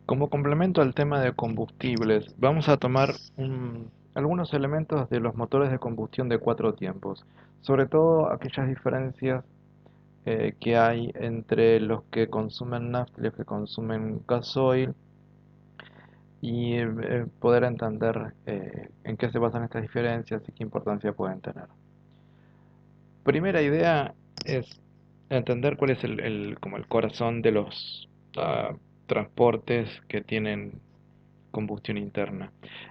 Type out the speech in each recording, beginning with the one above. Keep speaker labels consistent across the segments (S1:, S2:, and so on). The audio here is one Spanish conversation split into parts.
S1: Como complemento al tema de combustibles, vamos a tomar algunos elementos de los motores de combustión de cuatro tiempos, sobre todo aquellas diferencias que hay entre los que consumen nafta y los que consumen gasoil y poder entender en qué se basan estas diferencias y qué importancia pueden tener. Primera idea es entender cuál es como el corazón de los transportes que tienen combustión interna.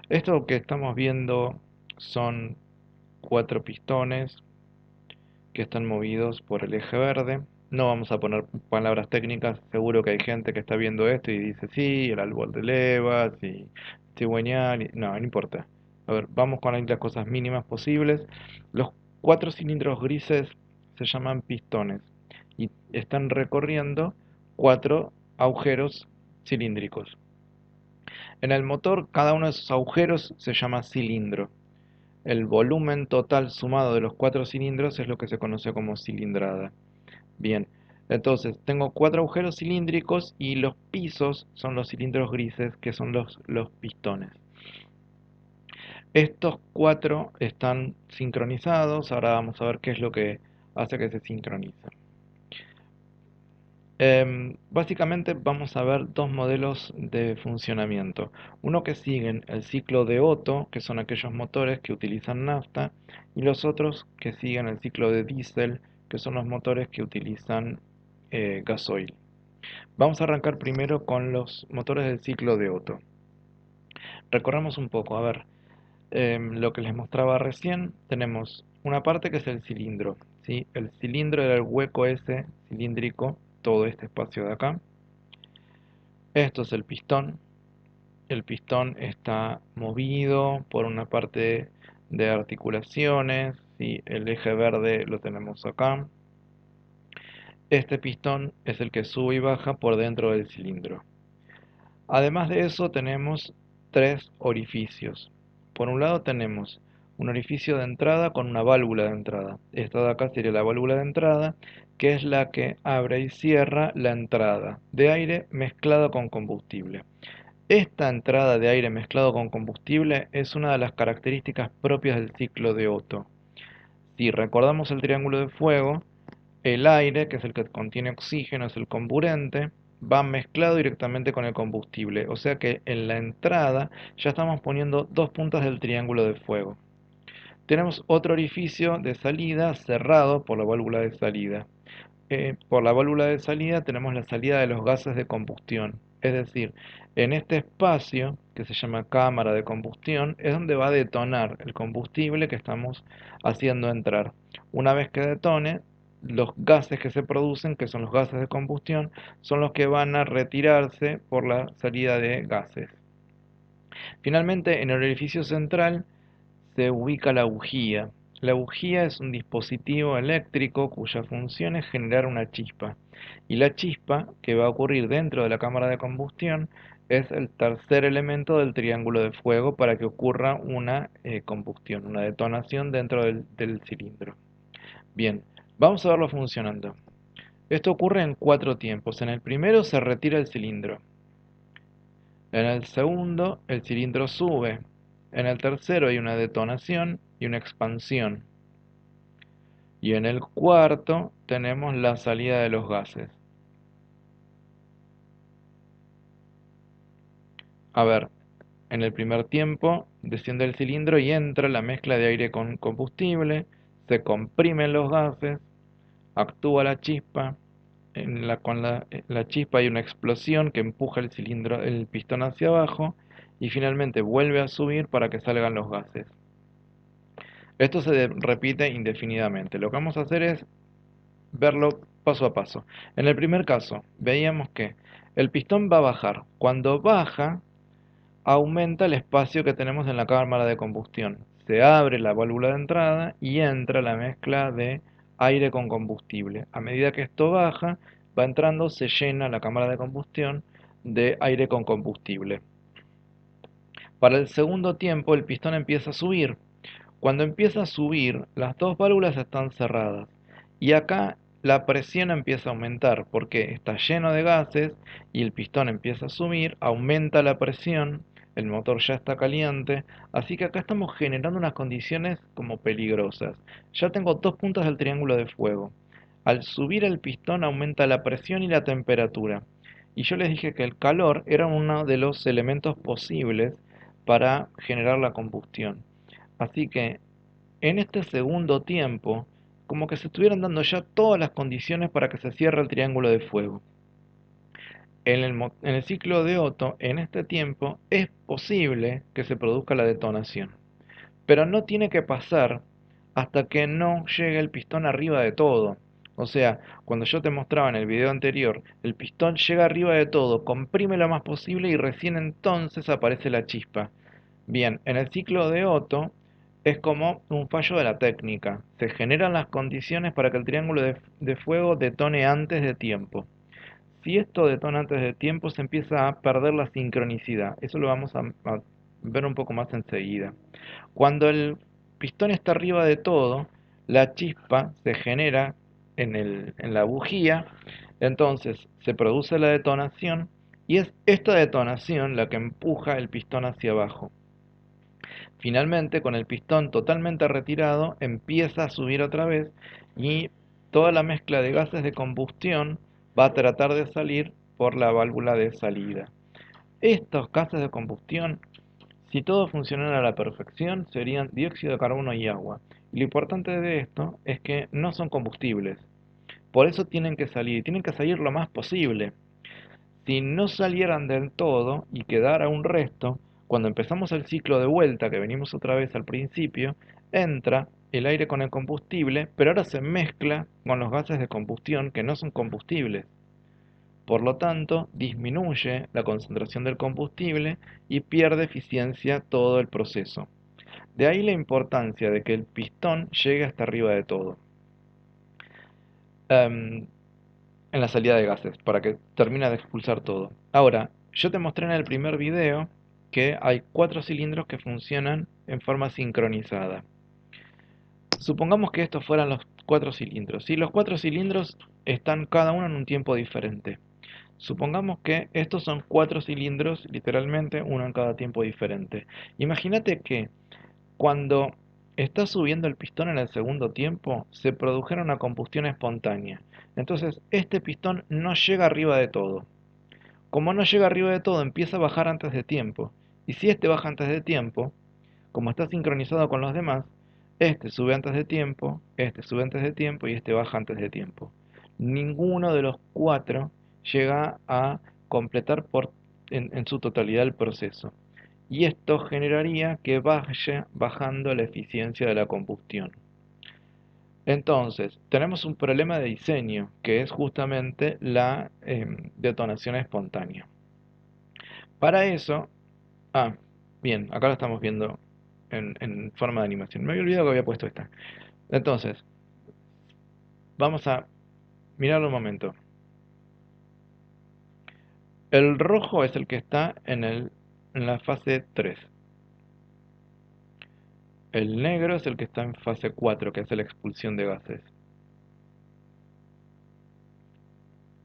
S1: Esto que estamos viendo son cuatro pistones que están movidos por el eje verde. No vamos a poner palabras técnicas, seguro que hay gente que está viendo esto y dice, sí, el árbol de levas y cigüeñal, no, no importa. A ver, vamos con las cosas mínimas posibles. Los cuatro cilindros grises se llaman pistones y están recorriendo cuatro agujeros cilíndricos. En el motor, cada uno de esos agujeros se llama cilindro. El volumen total sumado de los cuatro cilindros es lo que se conoce como cilindrada. Bien, entonces tengo cuatro agujeros cilíndricos y los pisos son los cilindros grises, que son los pistones. Estos cuatro están sincronizados. Ahora vamos a ver qué es lo que hace que se sincronicen. Básicamente vamos a ver dos modelos de funcionamiento. Uno que siguen el ciclo de Otto, que son aquellos motores que utilizan nafta, y los otros que siguen el ciclo de diésel, que son los motores que utilizan gasoil. Vamos a arrancar primero con los motores del ciclo de Otto. Recorramos un poco, a ver, lo que les mostraba recién, tenemos una parte que es el cilindro, ¿sí? El cilindro era el hueco ese cilíndrico, todo este espacio de acá. Esto es el pistón. El pistón está movido por una parte de articulaciones, ¿sí? El eje verde lo tenemos acá. Este pistón es el que sube y baja por dentro del cilindro. Además de eso tenemos tres orificios. Por un lado tenemos un orificio de entrada con una válvula de entrada. Esta de acá sería la válvula de entrada, que es la que abre y cierra la entrada de aire mezclado con combustible. Esta entrada de aire mezclado con combustible es una de las características propias del ciclo de Otto. Si recordamos el triángulo de fuego, el aire, que es el que contiene oxígeno, es el comburente, va mezclado directamente con el combustible. O sea que en la entrada ya estamos poniendo dos puntas del triángulo de fuego. Tenemos otro orificio de salida cerrado por la válvula de salida. Por la válvula de salida tenemos la salida de los gases de combustión. Es decir, en este espacio, que se llama cámara de combustión, es donde va a detonar el combustible que estamos haciendo entrar. Una vez que detone, los gases que se producen, que son los gases de combustión, son los que van a retirarse por la salida de gases. Finalmente, en el orificio central se ubica la bujía. La bujía es un dispositivo eléctrico cuya función es generar una chispa. Y la chispa que va a ocurrir dentro de la cámara de combustión es el tercer elemento del triángulo de fuego para que ocurra una combustión, una detonación dentro del cilindro. Bien, vamos a verlo funcionando. Esto ocurre en cuatro tiempos. En el primero se retira el cilindro. En el segundo, el cilindro sube. En el tercero hay una detonación y una expansión. Y en el cuarto tenemos la salida de los gases. A ver, en el primer tiempo desciende el cilindro y entra la mezcla de aire con combustible, se comprimen los gases, actúa la chispa, con la chispa hay una explosión que empuja el cilindro, el pistón hacia abajo y finalmente vuelve a subir para que salgan los gases. Esto se repite indefinidamente. Lo que vamos a hacer es verlo paso a paso. En el primer caso, veíamos que el pistón va a bajar. Cuando baja, aumenta el espacio que tenemos en la cámara de combustión. Se abre la válvula de entrada y entra la mezcla de aire con combustible. A medida que esto baja, va entrando, se llena la cámara de combustión de aire con combustible. Para el segundo tiempo, el pistón empieza a subir. Cuando empieza a subir, las dos válvulas están cerradas. Y acá la presión empieza a aumentar porque está lleno de gases y el pistón empieza a subir, aumenta la presión, el motor ya está caliente, así que acá estamos generando unas condiciones como peligrosas. Ya tengo dos puntas del triángulo de fuego. Al subir el pistón aumenta la presión y la temperatura. Y yo les dije que el calor era uno de los elementos posibles para generar la combustión. Así que en este segundo tiempo, como que se estuvieran dando ya todas las condiciones para que se cierre el triángulo de fuego. En el ciclo de Otto, en este tiempo, es posible que se produzca la detonación, pero no tiene que pasar hasta que no llegue el pistón arriba de todo. O sea, cuando yo te mostraba en el video anterior, el pistón llega arriba de todo, comprime lo más posible y recién entonces aparece la chispa. Bien, en el ciclo de Otto es como un fallo de la técnica. Se generan las condiciones para que el triángulo de fuego detone antes de tiempo. Si esto detona antes de tiempo, se empieza a perder la sincronicidad. Eso lo vamos a ver un poco más enseguida. Cuando el pistón está arriba de todo, la chispa se genera en la bujía, entonces se produce la detonación y es esta detonación la que empuja el pistón hacia abajo. Finalmente, con el pistón totalmente retirado, empieza a subir otra vez y toda la mezcla de gases de combustión va a tratar de salir por la válvula de salida. Estos gases de combustión, si todo funcionara a la perfección, serían dióxido de carbono y agua. Y lo importante de esto es que no son combustibles. Por eso tienen que salir lo más posible. Si no salieran del todo y quedara un resto, cuando empezamos el ciclo de vuelta, que venimos otra vez al principio, entra el aire con el combustible, pero ahora se mezcla con los gases de combustión que no son combustibles. Por lo tanto, disminuye la concentración del combustible y pierde eficiencia todo el proceso. De ahí la importancia de que el pistón llegue hasta arriba de todo. Em, en la salida de gases para que termine de expulsar todo. Ahora, yo te mostré en el primer video que hay 4 cilindros que funcionan en forma sincronizada. Supongamos que estos fueran los 4 cilindros. Si los 4 cilindros están cada uno en un tiempo diferente. Supongamos que estos son 4 cilindros, literalmente, uno en cada tiempo diferente. Imagínate que cuando está subiendo el pistón en el segundo tiempo, se produjera una combustión espontánea. Entonces, este pistón no llega arriba de todo. Como no llega arriba de todo, empieza a bajar antes de tiempo. Y si este baja antes de tiempo, como está sincronizado con los demás, este sube antes de tiempo, este sube antes de tiempo y este baja antes de tiempo. Ninguno de los 4 llega a completar en su totalidad el proceso y esto generaría que vaya bajando la eficiencia de la combustión. Entonces, tenemos un problema de diseño, que es justamente la detonación espontánea. Para eso, ah, bien, acá lo estamos viendo en forma de animación. Me había olvidado que había puesto esta. Entonces, vamos a mirarlo un momento. El rojo es el que está en la fase 3. El negro es el que está en fase 4, que es la expulsión de gases.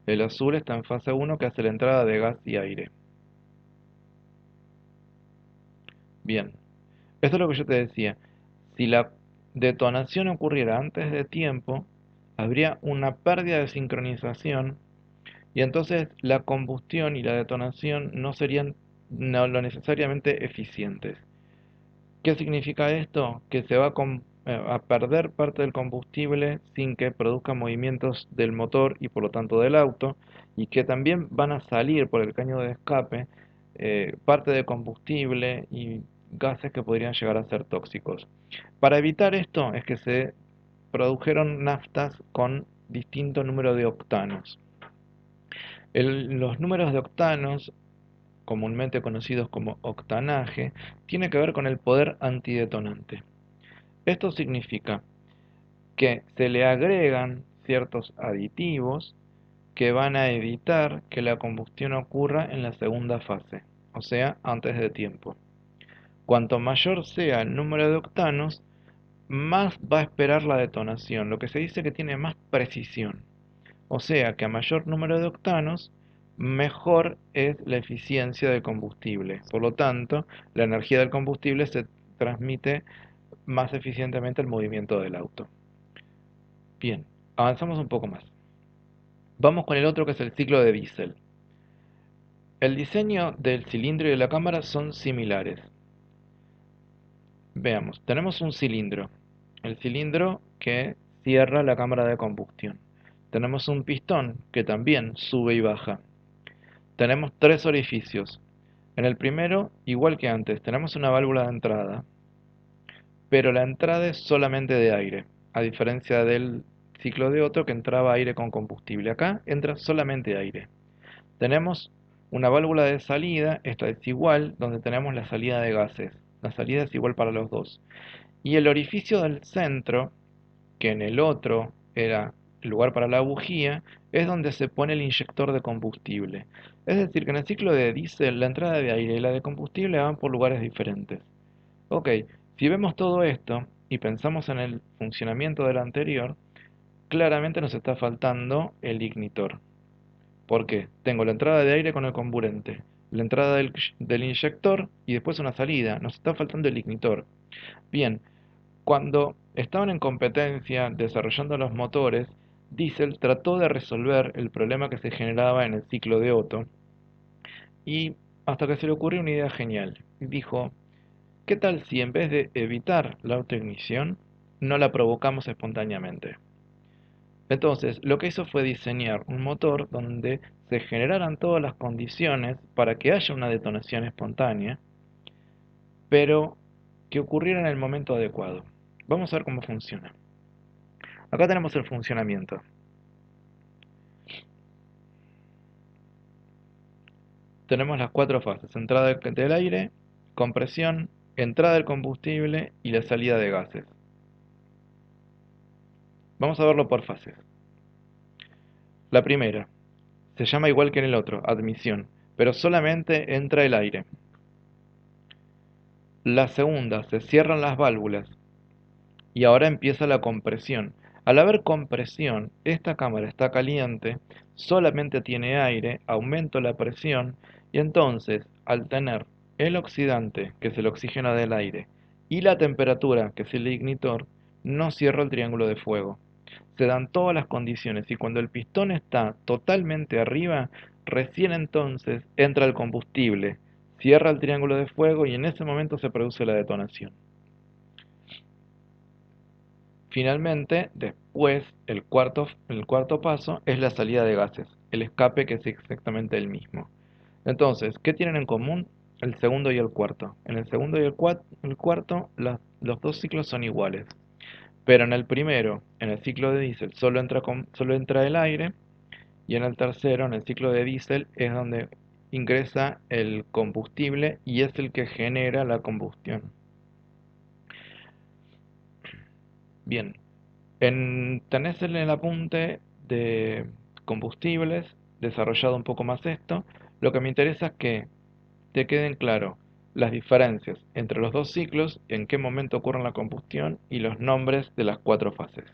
S1: El azul está en fase 1, que hace la entrada de gas y aire. Bien, esto es lo que yo te decía. Si la detonación ocurriera antes de tiempo, habría una pérdida de sincronización y entonces la combustión y la detonación no serían lo necesariamente eficientes. ¿Qué significa esto? Que se va a perder parte del combustible sin que produzca movimientos del motor y por lo tanto del auto, y que también van a salir por el caño de escape parte de combustible y gases que podrían llegar a ser tóxicos. Para evitar esto es que se produjeron naftas con distinto número de octanos. Los números de octanos, comúnmente conocidos como octanaje, tiene que ver con el poder antidetonante. Esto significa que se le agregan ciertos aditivos que van a evitar que la combustión ocurra en la segunda fase, o sea, antes de tiempo. Cuanto mayor sea el número de octanos, más va a esperar la detonación, lo que se dice que tiene más precisión. O sea que a mayor número de octanos, mejor es la eficiencia del combustible. Por lo tanto, la energía del combustible se transmite más eficientemente al movimiento del auto. Bien, avanzamos un poco más. Vamos con el otro que es el ciclo de Diesel. El diseño del cilindro y de la cámara son similares. Veamos, tenemos un cilindro. El cilindro que cierra la cámara de combustión. Tenemos un pistón que también sube y baja. Tenemos tres orificios. En el primero, igual que antes, tenemos una válvula de entrada, pero la entrada es solamente de aire, a diferencia del ciclo de Otto que entraba aire con combustible. Acá entra solamente aire. Tenemos una válvula de salida, esta es igual, donde tenemos la salida de gases. La salida es igual para los dos. Y el orificio del centro, que en el otro era el lugar para la bujía, es donde se pone el inyector de combustible. Es decir, que en el ciclo de diésel la entrada de aire y la de combustible van por lugares diferentes. Ok, si vemos todo esto y pensamos en el funcionamiento del anterior, claramente nos está faltando el ignitor. ¿Por qué? Tengo la entrada de aire con el comburente, la entrada del inyector y después una salida. Nos está faltando el ignitor. Bien, cuando estaban en competencia desarrollando los motores, Diesel trató de resolver el problema que se generaba en el ciclo de Otto y hasta que se le ocurrió una idea genial. Dijo, ¿qué tal si en vez de evitar la autoignición, no la provocamos espontáneamente? Entonces, lo que hizo fue diseñar un motor donde se generaran todas las condiciones para que haya una detonación espontánea, pero que ocurriera en el momento adecuado. Vamos a ver cómo funciona. Acá tenemos el funcionamiento. Tenemos las cuatro fases: entrada del aire, compresión, entrada del combustible y la salida de gases. Vamos a verlo por fases. La primera se llama igual que en el otro, admisión, pero solamente entra el aire. La segunda, se cierran las válvulas y ahora empieza la compresión. Al haber compresión, esta cámara está caliente, solamente tiene aire, aumento la presión y entonces, al tener el oxidante, que es el oxígeno del aire, y la temperatura, que es el ignitor, no cierra el triángulo de fuego. Se dan todas las condiciones y cuando el pistón está totalmente arriba, recién entonces entra el combustible, cierra el triángulo de fuego y en ese momento se produce la detonación. Finalmente, después, el cuarto paso es la salida de gases, el escape que es exactamente el mismo. Entonces, ¿qué tienen en común el segundo y el cuarto? En el segundo y el cuarto, los dos ciclos son iguales. Pero en el primero, en el ciclo de diésel, solo entra el aire, y en el tercero, en el ciclo de diésel, es donde ingresa el combustible y es el que genera la combustión. Bien, tenés en el apunte de combustibles, desarrollado un poco más esto. Lo que me interesa es que te queden claro las diferencias entre los dos ciclos, en qué momento ocurre la combustión y los nombres de las cuatro fases.